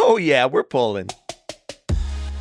Oh yeah, we're pulling.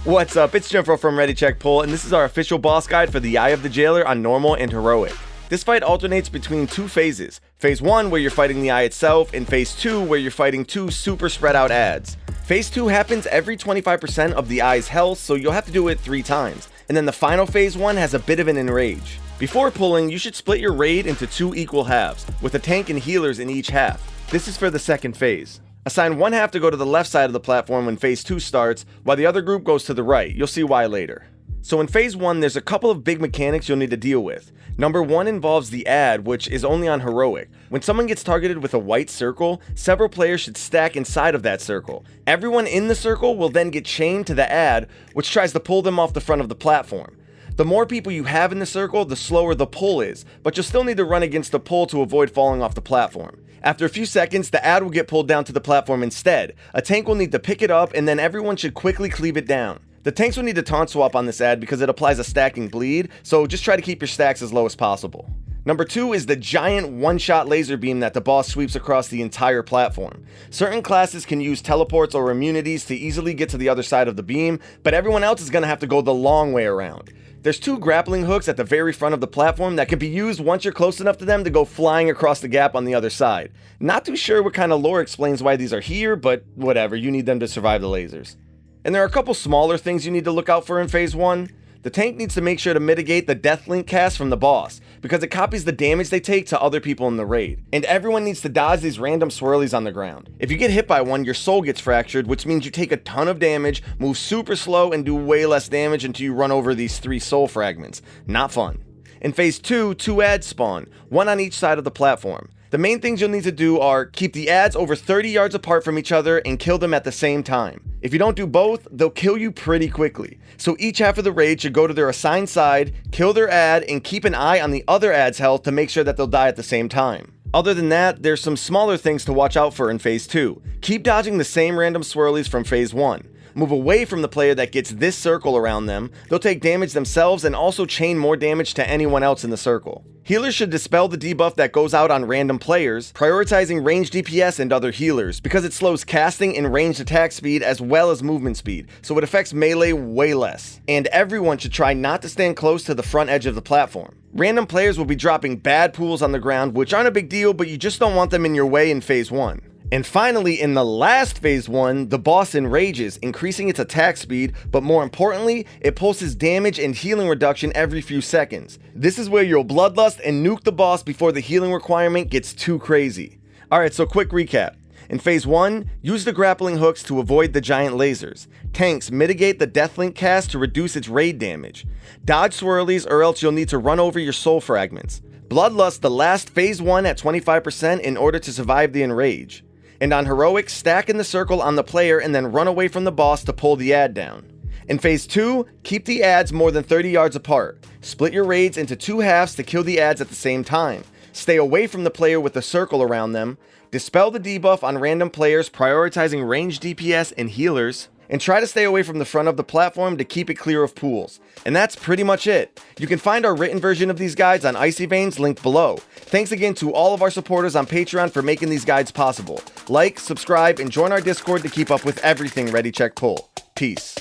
What's up, it's Jimfro from Ready Check Pull, and this is our official boss guide for the Eye of the Jailer on normal and heroic. This fight alternates between two phases. Phase 1 where you're fighting the Eye itself, and Phase 2 where you're fighting two super spread out adds. Phase 2 happens every 25% of the Eye's health, so you'll have to do it 3 times. And then the final Phase 1 has a bit of an enrage. Before pulling, you should split your raid into 2 equal halves, with a tank and healers in each half. This is for the second phase. Assign one half to go to the left side of the platform when Phase 2 starts, while the other group goes to the right. You'll see why later. So in Phase 1, there's a couple of big mechanics you'll need to deal with. Number 1 involves the add, which is only on heroic. When someone gets targeted with a white circle, several players should stack inside of that circle. Everyone in the circle will then get chained to the add, which tries to pull them off the front of the platform. The more people you have in the circle, the slower the pull is, but you'll still need to run against the pull to avoid falling off the platform. After a few seconds, the add will get pulled down to the platform instead. A tank will need to pick it up, and then everyone should quickly cleave it down. The tanks will need to taunt swap on this add because it applies a stacking bleed, so just try to keep your stacks as low as possible. Number 2 is the giant one-shot laser beam that the boss sweeps across the entire platform. Certain classes can use teleports or immunities to easily get to the other side of the beam, but everyone else is going to have to go the long way around. There's 2 grappling hooks at the very front of the platform that can be used once you're close enough to them to go flying across the gap on the other side. Not too sure what kind of lore explains why these are here, but whatever, you need them to survive the lasers. And there are a couple smaller things you need to look out for in Phase 1. The tank needs to make sure to mitigate the Deathlink cast from the boss, because it copies the damage they take to other people in the raid. And everyone needs to dodge these random swirlies on the ground. If you get hit by one, your soul gets fractured, which means you take a ton of damage, move super slow, and do way less damage until you run over these 3 soul fragments. Not fun. In Phase 2, 2 adds spawn, one on each side of the platform. The main things you'll need to do are keep the adds over 30 yards apart from each other and kill them at the same time. If you don't do both, they'll kill you pretty quickly. So each half of the raid should go to their assigned side, kill their add, and keep an eye on the other add's health to make sure that they'll die at the same time. Other than that, there's some smaller things to watch out for in Phase 2. Keep dodging the same random swirlies from Phase 1. Move away from the player that gets this circle around them. They'll take damage themselves and also chain more damage to anyone else in the circle. Healers should dispel the debuff that goes out on random players, prioritizing ranged DPS and other healers, because it slows casting and ranged attack speed as well as movement speed, so it affects melee way less. And everyone should try not to stand close to the front edge of the platform. Random players will be dropping bad pools on the ground, which aren't a big deal, but you just don't want them in your way in Phase 1. And finally, in the last Phase 1, the boss enrages, increasing its attack speed, but more importantly, it pulses damage and healing reduction every few seconds. This is where you'll bloodlust and nuke the boss before the healing requirement gets too crazy. Alright, so quick recap. In Phase 1, use the grappling hooks to avoid the giant lasers. Tanks mitigate the Deathlink cast to reduce its raid damage. Dodge swirlies or else you'll need to run over your soul fragments. Bloodlust the last Phase 1 at 25% in order to survive the enrage. And on heroic, stack in the circle on the player and then run away from the boss to pull the add down. In Phase 2, keep the adds more than 30 yards apart. Split your raids into 2 halves to kill the adds at the same time. Stay away from the player with a circle around them. Dispel the debuff on random players, prioritizing ranged DPS and healers. And try to stay away from the front of the platform to keep it clear of pools. And that's pretty much it. You can find our written version of these guides on Icy Veins linked below. Thanks again to all of our supporters on Patreon for making these guides possible. Like, subscribe, and join our Discord to keep up with everything Ready Check Pull. Peace.